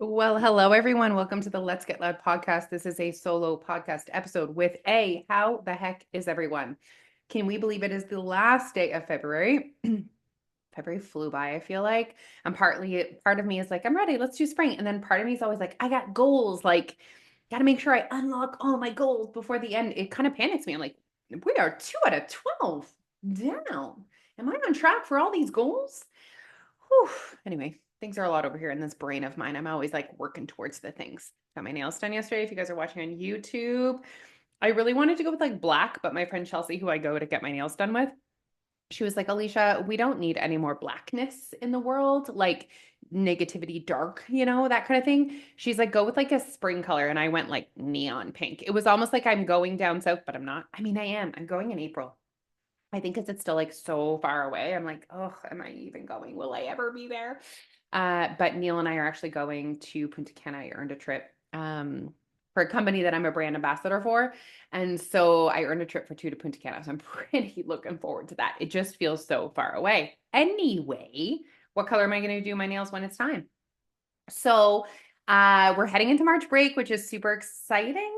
Well, hello everyone. Welcome to the Let's Get Loud podcast. This is a solo podcast episode with a how the heck is everyone? Can we believe it is the last day of February? February flew by, I feel like. And part of me is like, I'm ready, let's do spring. And then part of me is always like, I got goals, like gotta make sure I unlock all my goals before the end. It kind of panics me. I'm like, we are 2 out of 12 down. Am I on track for all these goals? Whew. Anyway, things are a lot over here in this brain of mine. I'm always like working towards the things. Got my nails done yesterday. If you guys are watching on YouTube, I really wanted to go with like black, but my friend Chelsea, who I go to get my nails done with, she was like, Alicia, we don't need any more blackness in the world, like negativity, dark, that kind of thing. She's like, go with like a spring color. And I went like neon pink. It was almost like I'm going down south, but I'm not. I mean, I am. I'm going in April. I think because it's still like so far away. I'm like, oh, am I even going? Will I ever be there? But Neil and I are actually going to Punta Cana. I earned a trip for a company that I'm a brand ambassador for. And so I earned a trip for two to Punta Cana. So I'm pretty looking forward to that. It just feels so far away. Anyway, what color am I going to do my nails when it's time? So we're heading into March break, which is super exciting.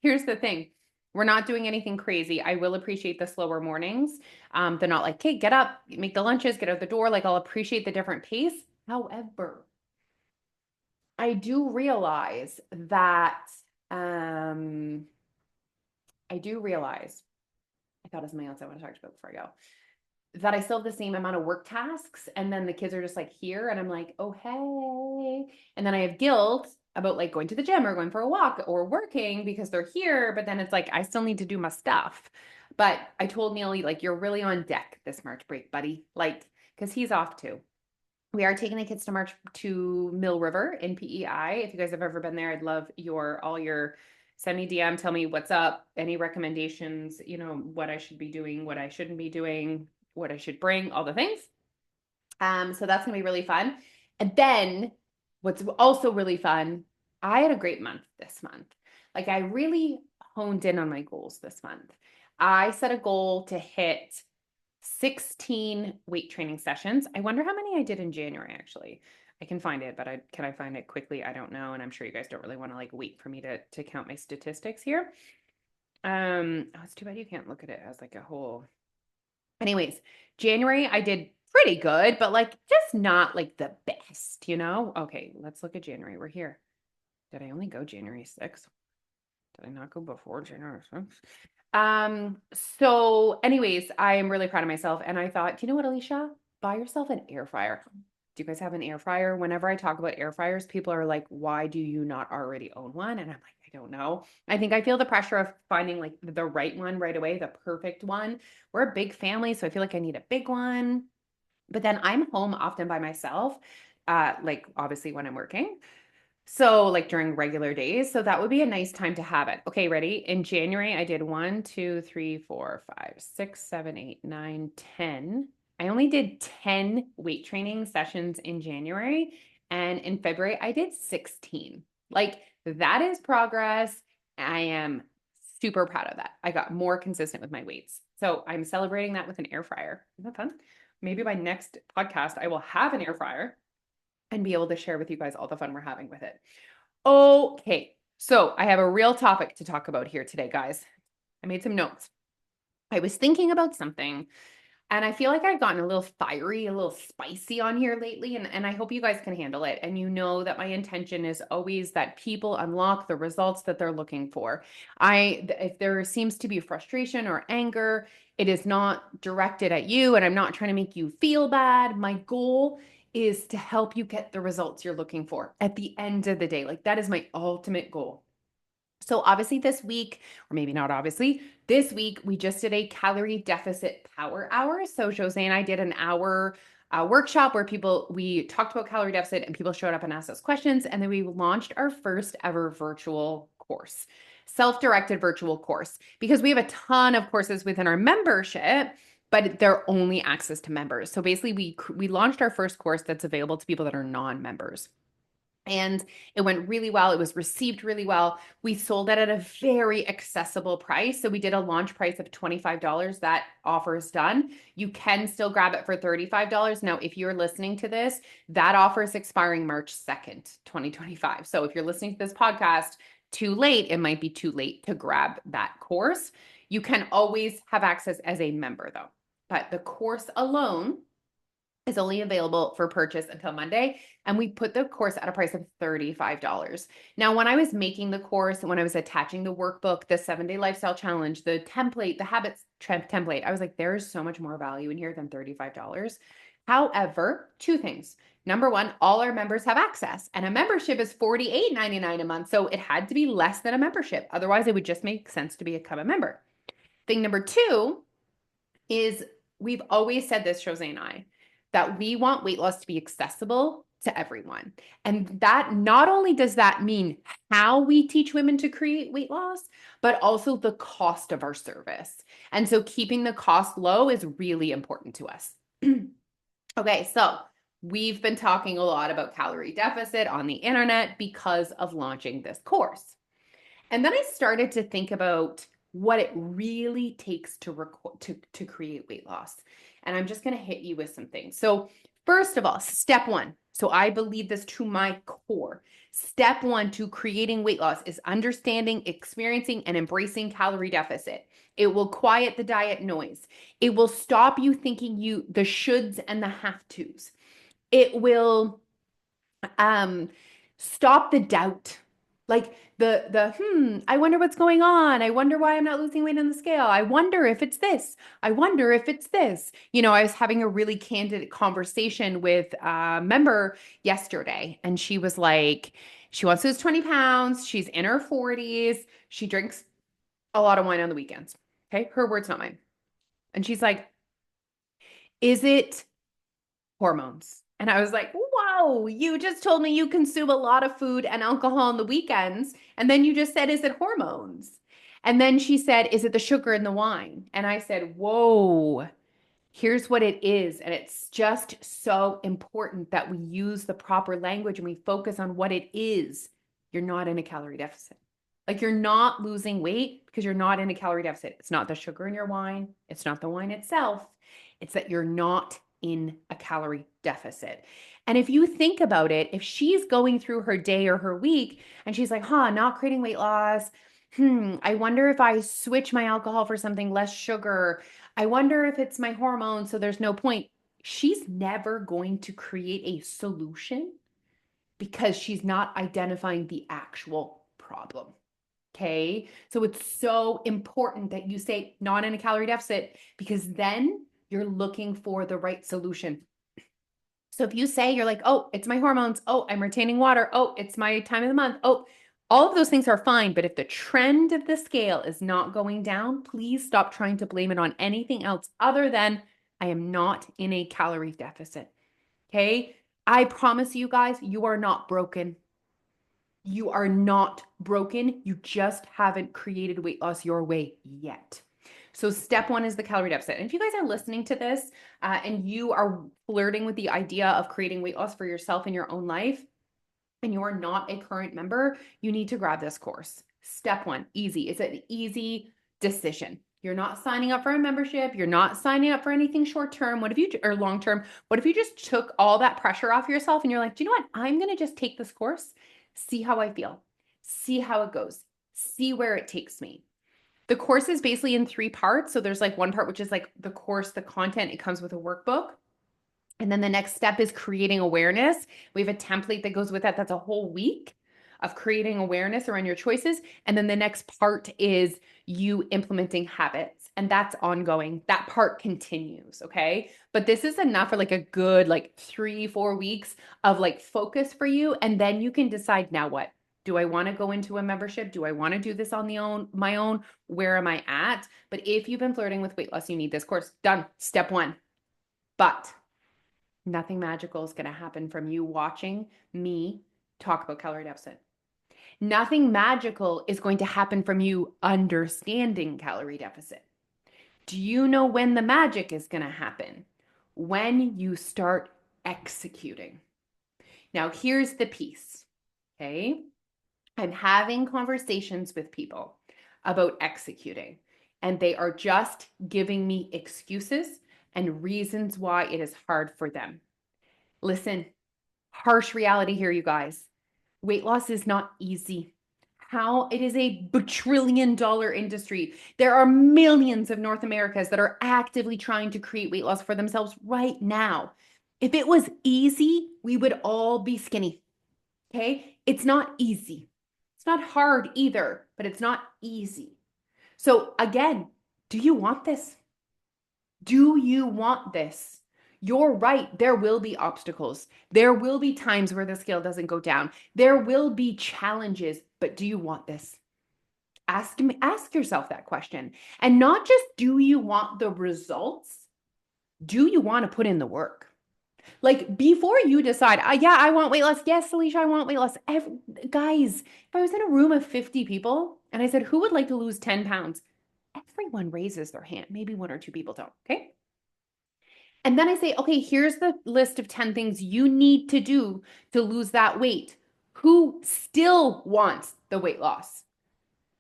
Here's the thing. We're not doing anything crazy. I will appreciate the slower mornings. They're not like, okay, get up, make the lunches, get out the door. Like I'll appreciate the different pace. However, I do realize that um I do realize I thought of something else I want to talk about before I go. That I still have the same amount of work tasks. And then the kids are just like here. And I'm like, oh, hey. And then I have guilt about like going to the gym or going for a walk or working because they're here. But then it's like, I still need to do my stuff. But I told Neely, like, you're really on deck this March break, buddy. Like, because he's off too. We are taking the kids to March to Mill River in PEI. If you guys have ever been there, I'd love all your send me DM, tell me what's up, any recommendations, what I should be doing, what I shouldn't be doing, what I should bring, all the things. So that's gonna be really fun. And then what's also really fun, I had a great month this month. Like I really honed in on my goals this month. I set a goal to hit 16 weight training sessions. I wonder how many I did in January, actually. I can find it, but can I find it quickly? I don't know. And I'm sure you guys don't really want to like wait for me to count my statistics here. Oh, it's too bad you can't look at it as like a whole. Anyways, January I did pretty good, but like just not like the best, you know? Okay, let's look at January. We're here. Did I only go January 6th? Did I not go before January 6th? So anyways, I am really proud of myself. And I thought, do you know what, Alicia? Buy yourself an air fryer. Do you guys have an air fryer? Whenever I talk about air fryers, people are like, why do you not already own one? And I'm like, I don't know. I think I feel the pressure of finding like the right one right away, the perfect one. We're a big family, so I feel like I need a big one. But then I'm home often by myself, like obviously when I'm working. So, like during regular days. So, that would be a nice time to have it. Okay, ready? In January, I did 1, 2, 3, 4, 5, 6, 7, 8, 9, 10. I only did 10 weight training sessions in January. And in February, I did 16. Like, that is progress. I am super proud of that. I got more consistent with my weights. So, I'm celebrating that with an air fryer. Isn't that fun? Maybe by next podcast, I will have an air fryer and be able to share with you guys all the fun we're having with it. Okay, so I have a real topic to talk about here today, guys. I made some notes. I was thinking about something, and I feel like I've gotten a little fiery, a little spicy on here lately, and I hope you guys can handle it. And you know that my intention is always that people unlock the results that they're looking for. If there seems to be frustration or anger, it is not directed at you, and I'm not trying to make you feel bad. My goal is to help you get the results you're looking for at the end of the day. Like that is my ultimate goal. So obviously this week, or maybe not obviously, this week we just did a calorie deficit power hour. So Jose and I did an hour workshop where we talked about calorie deficit and people showed up and asked us questions. And then we launched our first ever virtual course, self-directed virtual course, because we have a ton of courses within our membership, but they're only access to members. So basically we launched our first course that's available to people that are non-members. And it went really well. It was received really well. We sold it at a very accessible price. So we did a launch price of $25. That offer is done. You can still grab it for $35. Now, if you're listening to this, that offer is expiring March 2nd, 2025. So if you're listening to this podcast too late, it might be too late to grab that course. You can always have access as a member, though. But the course alone is only available for purchase until Monday. And we put the course at a price of $35. Now, when I was making the course, when I was attaching the workbook, the 7-day lifestyle challenge, the template, the habits template, I was like, there is so much more value in here than $35. However, two things. Number one, all our members have access, and a membership is $48.99 a month. So it had to be less than a membership. Otherwise, it would just make sense to become a member. Thing number two is we've always said this, Jose and I, that we want weight loss to be accessible to everyone. And that not only does that mean how we teach women to create weight loss, but also the cost of our service. And so keeping the cost low is really important to us. Okay, so we've been talking a lot about calorie deficit on the internet because of launching this course. And then I started to think about what it really takes to create weight loss. And I'm just going to hit you with some things. So, first of all, step one. So, I believe this to my core. Step one to creating weight loss is understanding, experiencing, and embracing calorie deficit. It will quiet the diet noise. It will stop you thinking the shoulds and the have tos. It will stop the doubt. Like I wonder what's going on. I wonder why I'm not losing weight on the scale. I wonder if it's this. I wonder if it's this. I was having a really candid conversation with a member yesterday, and she was like, she wants to lose 20 pounds. She's in her 40s. She drinks a lot of wine on the weekends. Okay. Her words, not mine. And she's like, is it hormones? And I was like, whoa, you just told me you consume a lot of food and alcohol on the weekends. And then you just said, is it hormones? And then she said, is it the sugar in the wine? And I said, whoa, here's what it is. And it's just so important that we use the proper language and we focus on what it is. You're not in a calorie deficit. Like, you're not losing weight because you're not in a calorie deficit. It's not the sugar in your wine. It's not the wine itself. It's that you're not in a calorie deficit. And if you think about it, if she's going through her day or her week and she's like, not creating weight loss. I wonder if I switch my alcohol for something less sugar. I wonder if it's my hormones, so there's no point. She's never going to create a solution because she's not identifying the actual problem. Okay. So it's so important that you say not in a calorie deficit, because then you're looking for the right solution. So if you say you're like, oh, it's my hormones. Oh, I'm retaining water. Oh, it's my time of the month. Oh, all of those things are fine. But if the trend of the scale is not going down, please stop trying to blame it on anything else other than I am not in a calorie deficit. Okay. I promise you guys, you are not broken. You are not broken. You just haven't created weight loss your way yet. So step one is the calorie deficit. And if you guys are listening to this and you are flirting with the idea of creating weight loss for yourself in your own life, and you are not a current member, you need to grab this course. Step one, easy. It's an easy decision. You're not signing up for a membership. You're not signing up for anything short term. What if you, or long term, what if you just took all that pressure off yourself and you're like, do you know what? I'm going to just take this course, see how I feel, see how it goes, see where it takes me. The course is basically in 3 parts. So there's like one part, which is like the course, the content, it comes with a workbook. And then the next step is creating awareness. We have a template that goes with that. That's a whole week of creating awareness around your choices. And then the next part is you implementing habits. And that's ongoing. That part continues. Okay. But this is enough for like a good, like 3-4 weeks of like focus for you. And then you can decide, now what? Do I want to go into a membership? Do I want to do this on my own? Where am I at? But if you've been flirting with weight loss, you need this course. Done. Step 1. But nothing magical is going to happen from you watching me talk about calorie deficit. Nothing magical is going to happen from you understanding calorie deficit. Do you know when the magic is going to happen? When you start executing. Now, here's the piece. Okay. I'm having conversations with people about executing, and they are just giving me excuses and reasons why it is hard for them. Listen, harsh reality here, you guys. Weight loss is not easy. How it is a bajillion dollar industry. There are millions of North Americans that are actively trying to create weight loss for themselves right now. If it was easy, we would all be skinny. Okay? It's not easy. It's not hard either, but it's not easy. So, again, do you want this? Do you want this? You're right. There will be obstacles. There will be times where the scale doesn't go down. There will be challenges, but do you want this? Ask yourself that question. And not just do you want the results? Do you want to put in the work? Like before you decide, yeah, I want weight loss. Yes, Alicia, I want weight loss. Guys, if I was in a room of 50 people and I said, who would like to lose 10 pounds? Everyone raises their hand. Maybe one or two people don't. Okay. And then I say, okay, here's the list of 10 things you need to do to lose that weight. Who still wants the weight loss?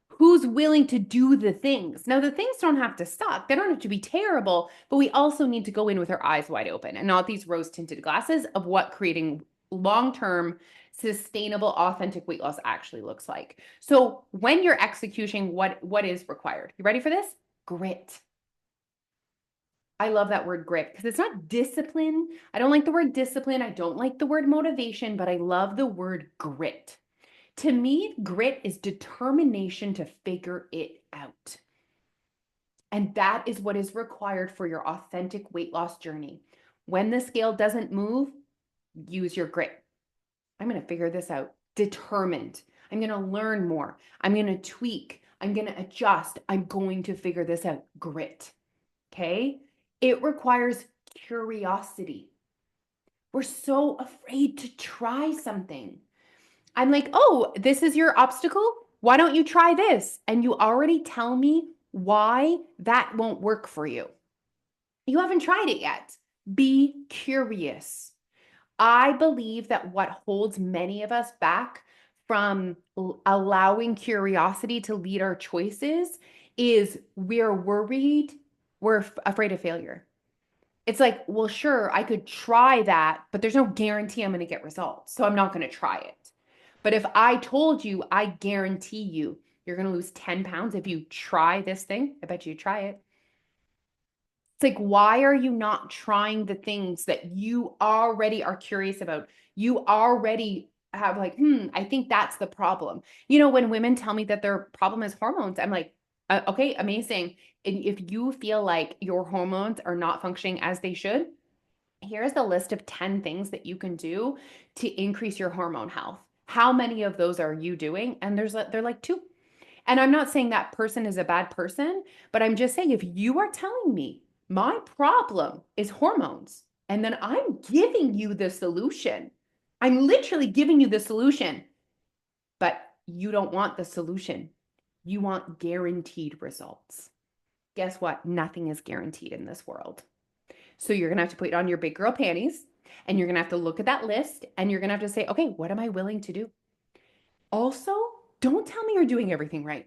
Who's willing to do the things? Now, the things don't have to suck. They don't have to be terrible, but we also need to go in with our eyes wide open and not these rose tinted glasses of what creating long term, sustainable, authentic weight loss actually looks like. So, when you're executing, what is required? You ready for this? Grit. I love that word grit because it's not discipline. I don't like the word discipline. I don't like the word motivation, but I love the word grit. To me, grit is determination to figure it out. And that is what is required for your authentic weight loss journey. When the scale doesn't move, use your grit. I'm going to figure this out. Determined. I'm going to learn more. I'm going to tweak. I'm going to adjust. I'm going to figure this out. Grit. Okay? It requires curiosity. We're so afraid to try something. I'm like, oh, this is your obstacle? Why don't you try this? And you already tell me why that won't work for you. You haven't tried it yet. Be curious. I believe that what holds many of us back from allowing curiosity to lead our choices is we're worried, we're afraid of failure. It's like, well, sure, I could try that, but there's no guarantee I'm going to get results. So I'm not going to try it. But if I told you, I guarantee you, you're going to lose 10 pounds if you try this thing, I bet you try it. It's like, why are you not trying the things that you already are curious about? You already have like, I think that's the problem. You know, when women tell me that their problem is hormones, I'm like, okay, amazing. And if you feel like your hormones are not functioning as they should, here's the list of 10 things that you can do to increase your hormone health. How many of those are you doing? And they're like two. And I'm not saying that person is a bad person, but I'm just saying if you are telling me my problem is hormones, and then I'm giving you the solution, I'm literally giving you the solution, but you don't want the solution. You want guaranteed results. Guess what? Nothing is guaranteed in this world. So you're going to have to put on your big girl panties and you're going to have to look at that list and you're going to have to say, okay, what am I willing to do? Also, don't tell me you're doing everything right.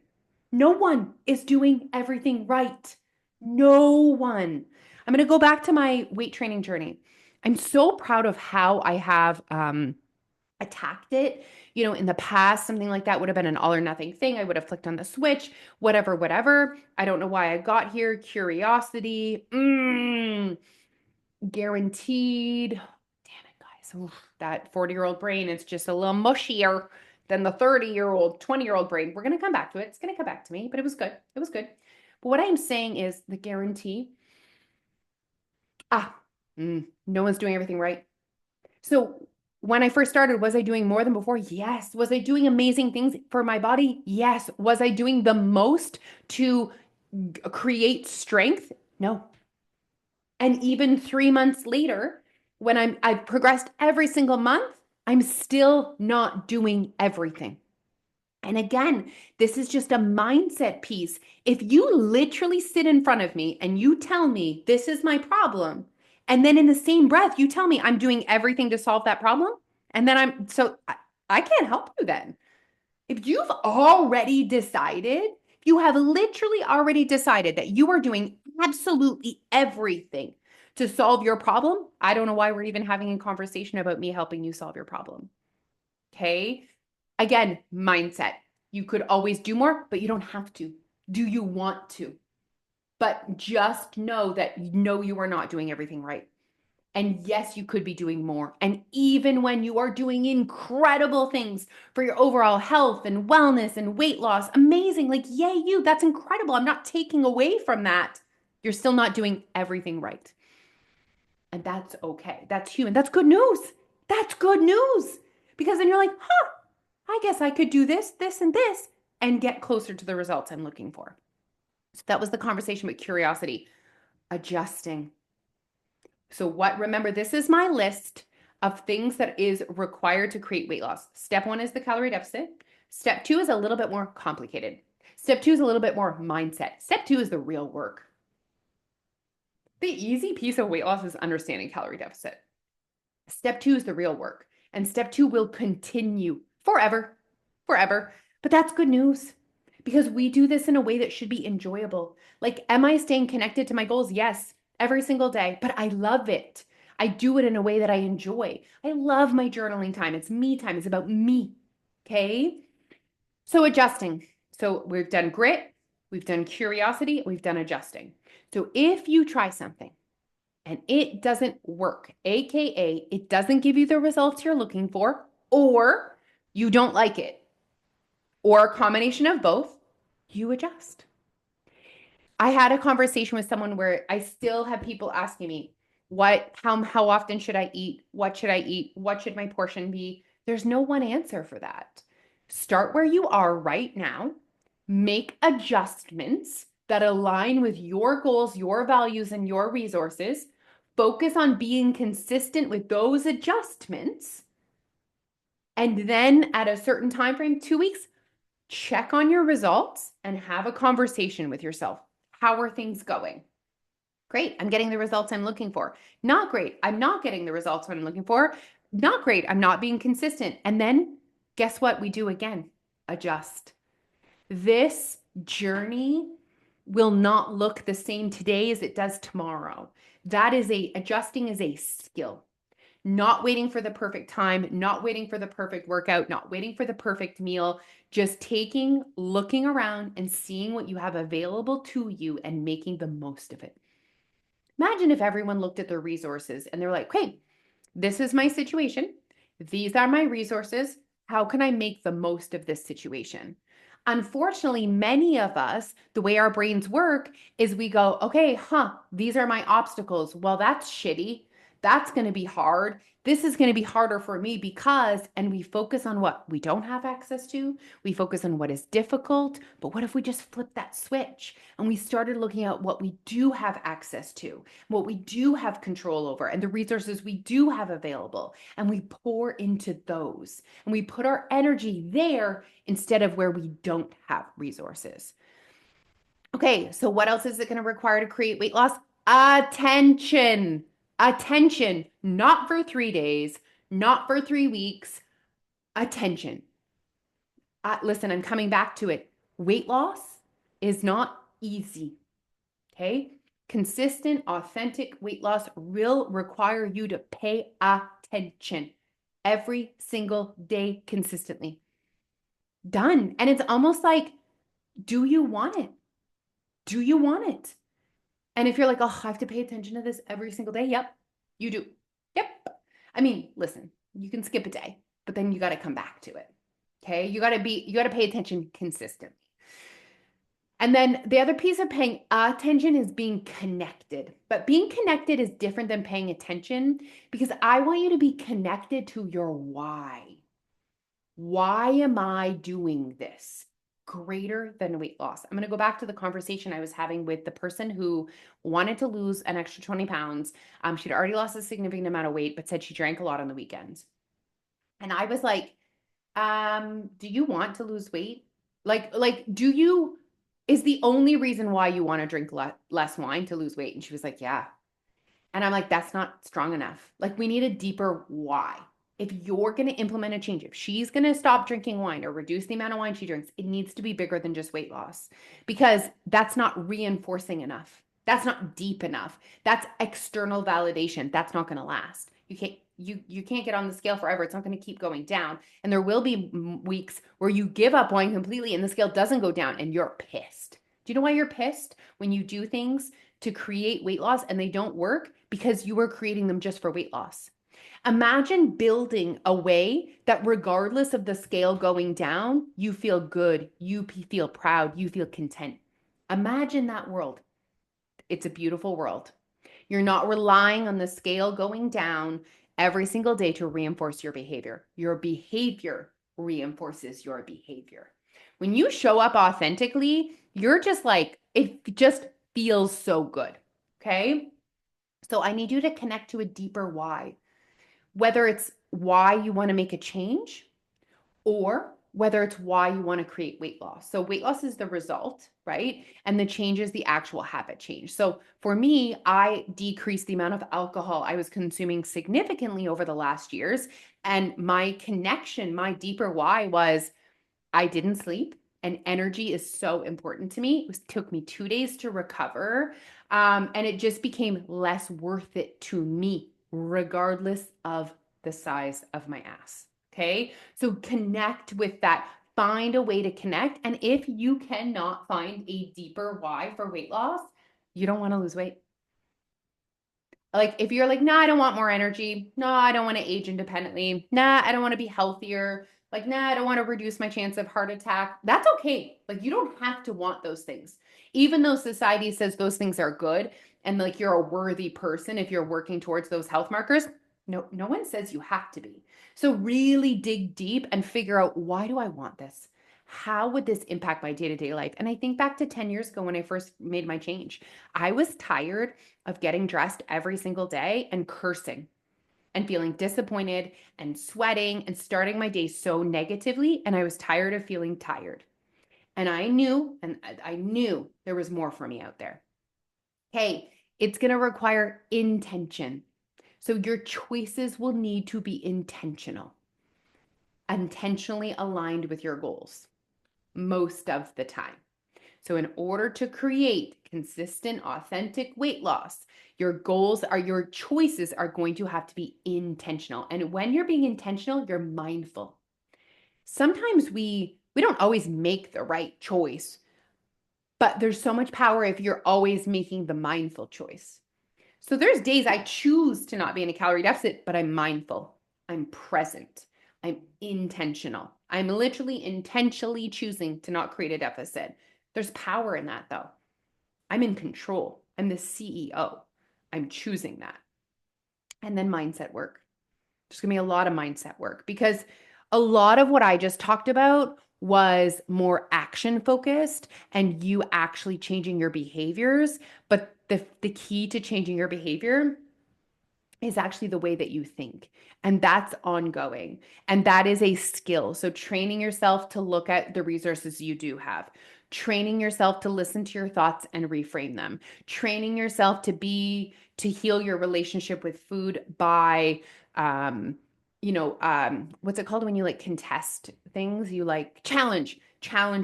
No one is doing everything right. No one. I'm going to go back to my weight training journey. I'm so proud of how I have attacked it. You know, in the past, something like that would have been an all or nothing thing. I would have flicked on the switch, whatever, whatever. I don't know why I got here. Curiosity. Guaranteed. Damn it, guys. Oof, that 40-year-old brain is just a little mushier than the 30-year-old, 20-year-old brain. We're going to come back to it. It's going to come back to me, but it was good. It was good. But what I'm saying is the guarantee. No one's doing everything right. So when I first started, was I doing more than before? Yes. Was I doing amazing things for my body? Yes. Was I doing the most to create strength? No. And even 3 months later, when I've progressed every single month, I'm still not doing everything. And again, this is just a mindset piece. If you literally sit in front of me and you tell me this is my problem, and then in the same breath, you tell me I'm doing everything to solve that problem, and then I can't help you then. If you've already decided, you have literally already decided that you are doing absolutely everything to solve your problem, I don't know why we're even having a conversation about me helping you solve your problem. Okay. Again, mindset. You could always do more, but you don't have to. Do you want to? But just know that you are not doing everything right. And yes, you could be doing more. And even when you are doing incredible things for your overall health and wellness and weight loss, amazing. Like, yay, you, that's incredible. I'm not taking away from that. You're still not doing everything right. And that's okay. That's human. That's good news. That's good news. Because then you're like, huh, I guess I could do this, this, and this, and get closer to the results I'm looking for. So that was the conversation with curiosity, adjusting. So remember, this is my list of things that is required to create weight loss. Step 1 is the calorie deficit. Step 2 is a little bit more complicated. Step 2 is a little bit more mindset. Step 2 is the real work. The easy piece of weight loss is understanding calorie deficit. Step 2 is the real work. And step 2 will continue forever, forever. But that's good news because we do this in a way that should be enjoyable. Like, am I staying connected to my goals? Yes, every single day, but I love it. I do it in a way that I enjoy. I love my journaling time. It's me time. It's about me. Okay. So adjusting. So we've done grit, we've done curiosity, we've done adjusting. So if you try something and it doesn't work, AKA it doesn't give you the results you're looking for, or you don't like it, or a combination of both, you adjust. I had a conversation with someone where I still have people asking me, how often should I eat? What should I eat? What should my portion be? There's no one answer for that. Start where you are right now, make adjustments that align with your goals, your values, and your resources. Focus on being consistent with those adjustments. And then at a certain time frame, 2 weeks, check on your results and have a conversation with yourself. How are things going? Great, I'm getting the results I'm looking for. Not great, I'm not getting the results I'm looking for. Not great, I'm not being consistent. And then guess what we do again? Adjust. This journey will not look the same today as it does tomorrow. Adjusting is a skill. Not waiting for the perfect time, not waiting for the perfect workout, not waiting for the perfect meal, just looking around and seeing what you have available to you and making the most of it. Imagine if everyone looked at their resources and they're like, "Okay, this is my situation. These are my resources. How can I make the most of this situation?" Unfortunately, many of us, the way our brains work is we go, "Okay, these are my obstacles. Well, that's shitty. That's going to be hard. This is going to be harder for me because," and we focus on what we don't have access to. We focus on what is difficult. But what if we just flip that switch and we started looking at what we do have access to, what we do have control over, and the resources we do have available, and we pour into those and we put our energy there instead of where we don't have resources. Okay, so what else is it going to require to create weight loss? Attention. Attention, not for 3 days, not for 3 weeks. Attention. Listen, I'm coming back to it. Weight loss is not easy. Okay? Consistent, authentic weight loss will require you to pay attention every single day consistently. Done. And it's almost like, do you want it? Do you want it? And if you're like, "Oh, I have to pay attention to this every single day." Yep, you do. Yep. I mean, listen, you can skip a day, but then you got to come back to it. Okay? You got to pay attention consistently. And then the other piece of paying attention is being connected. But being connected is different than paying attention because I want you to be connected to your why. Why am I doing this? Greater than weight loss. I'm going to go back to the conversation I was having with the person who wanted to lose an extra 20 pounds. She'd already lost a significant amount of weight, but said she drank a lot on the weekends. And I was like, do you want to lose weight? Is the only reason why you want to drink less wine to lose weight? And she was like, yeah. And I'm like, that's not strong enough. Like, we need a deeper why. if you're going to implement a change, if she's going to stop drinking wine or reduce the amount of wine she drinks, it needs to be bigger than just weight loss, because that's not reinforcing enough. That's not deep enough. That's external validation. That's not going to last. You can't get on the scale forever. It's not going to keep going down. And there will be weeks where you give up wine completely and the scale doesn't go down and you're pissed. Do you know why you're pissed when you do things to create weight loss and they don't work? Because you were creating them just for weight loss. Imagine building a way that regardless of the scale going down, you feel good, you feel proud, you feel content. Imagine that world. It's a beautiful world. You're not relying on the scale going down every single day to reinforce your behavior. Your behavior reinforces your behavior. When you show up authentically, you're just like, it just feels so good. Okay. So I need you to connect to a deeper why, whether it's why you want to make a change or whether it's why you want to create weight loss. So weight loss is the result, right? And the change is the actual habit change. So for me, I decreased the amount of alcohol I was consuming significantly over the last years. And my connection, my deeper why was I didn't sleep, and energy is so important to me. It took me 2 days to recover. And it just became less worth it to me, regardless of the size of my ass. Okay. So connect with that. Find a way to connect. And if you cannot find a deeper why for weight loss, you don't want to lose weight. Like if you're like, nah, I don't want more energy. No, I don't want to age independently. Nah, I don't want to be healthier. Like, nah, I don't want to reduce my chance of heart attack. That's okay. Like you don't have to want those things. Even though society says those things are good and like you're a worthy person if you're working towards those health markers, no one says you have to be. So really dig deep and figure out, why do I want this? How would this impact my day-to-day life? And I think back to 10 years ago when I first made my change. I was tired of getting dressed every single day and cursing and feeling disappointed and sweating and starting my day so negatively. And I was tired of feeling tired. And I knew there was more for me out there. Hey, it's going to require intention. So your choices will need to be intentionally aligned with your goals most of the time. So, in order to create consistent, authentic weight loss, your choices are going to have to be intentional. And when you're being intentional, you're mindful. Sometimes we don't always make the right choice, but there's so much power if you're always making the mindful choice. So there's days I choose to not be in a calorie deficit, but I'm mindful. I'm present. I'm intentional. I'm literally intentionally choosing to not create a deficit. There's power in that though. I'm in control. I'm the CEO. I'm choosing that. And then mindset work. There's going to be a lot of mindset work because a lot of what I just talked about was more action focused and you actually changing your behaviors. But the key to changing your behavior is actually the way that you think. And that's ongoing. And that is a skill. So training yourself to look at the resources you do have, training yourself to listen to your thoughts and reframe them, training yourself to heal your relationship with food by, what's it called when you like contest things? You like challenge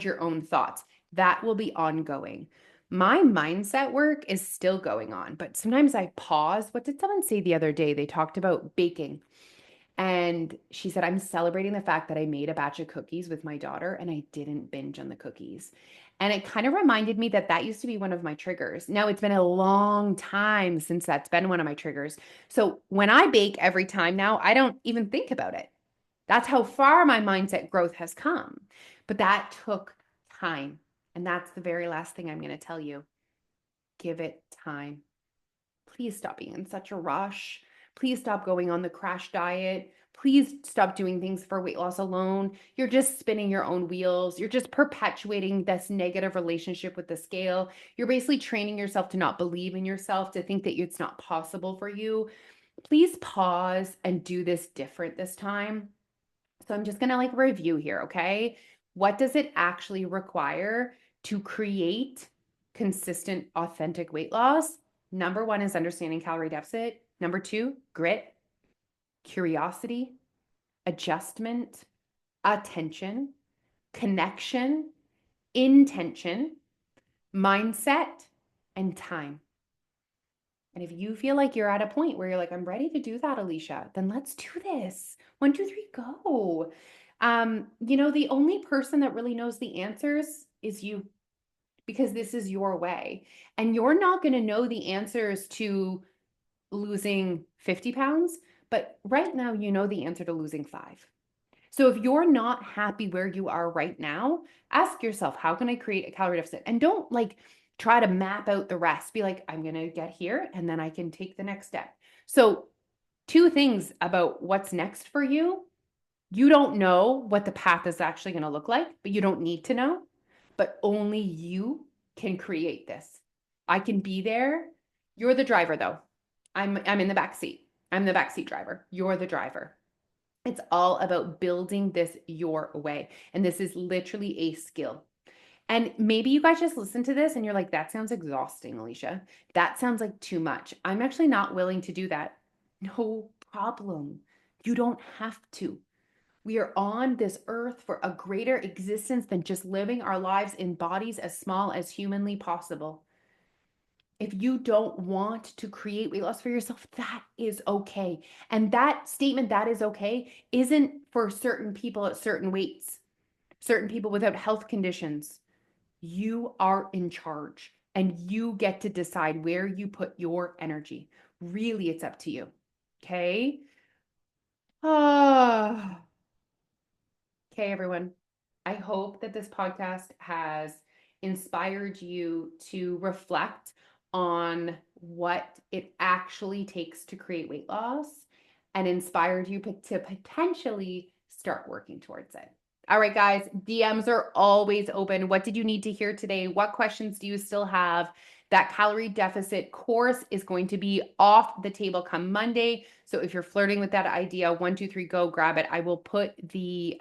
your own thoughts. That will be ongoing. My mindset work is still going on, but sometimes I pause. What did someone say the other day? They talked about baking. And she said, I'm celebrating the fact that I made a batch of cookies with my daughter and I didn't binge on the cookies. And it kind of reminded me that that used to be one of my triggers. Now, it's been a long time since that's been one of my triggers. So when I bake every time now, I don't even think about it. That's how far my mindset growth has come. But that took time. And that's the very last thing I'm going to tell you. Give it time. Please stop being in such a rush. Please stop going on the crash diet. Please stop doing things for weight loss alone. You're just spinning your own wheels. You're just perpetuating this negative relationship with the scale. You're basically training yourself to not believe in yourself, to think that it's not possible for you. Please pause and do this different this time. So I'm just going to like review here, okay? What does it actually require to create consistent, authentic weight loss? Number one is understanding calorie deficit. Number two, grit, curiosity, adjustment, attention, connection, intention, mindset, and time. And if you feel like you're at a point where you're like, I'm ready to do that, Alicia, then let's do this. 1, 2, 3, go. The only person that really knows the answers is you, because this is your way. And you're not going to know the answers to losing 50 pounds, but right now you know the answer to losing 5. So if you're not happy where you are right now, ask yourself, how can I create a calorie deficit? And don't like try to map out the rest. Be like, I'm going to get here and then I can take the next step. So, 2 things about what's next for you. You don't know what the path is actually going to look like, but you don't need to know. But only you can create this. I can be there. You're the driver though. I'm in the back seat. I'm the backseat driver. You're the driver. It's all about building this your way. And this is literally a skill. And maybe you guys just listen to this and you're like, that sounds exhausting, Alicia. That sounds like too much. I'm actually not willing to do that. No problem. You don't have to. We are on this earth for a greater existence than just living our lives in bodies as small as humanly possible. If you don't want to create weight loss for yourself, that is okay. And that statement, that is okay, isn't for certain people at certain weights, certain people without health conditions. You are in charge and you get to decide where you put your energy. Really, it's up to you. Okay. Ah. Okay, everyone. I hope that this podcast has inspired you to reflect on what it actually takes to create weight loss and inspired you to potentially start working towards it. All right, guys, DMs are always open. What did you need to hear today? What questions do you still have? That calorie deficit course is going to be off the table come Monday. So if you're flirting with that idea, 1, 2, 3, go grab it. I will put it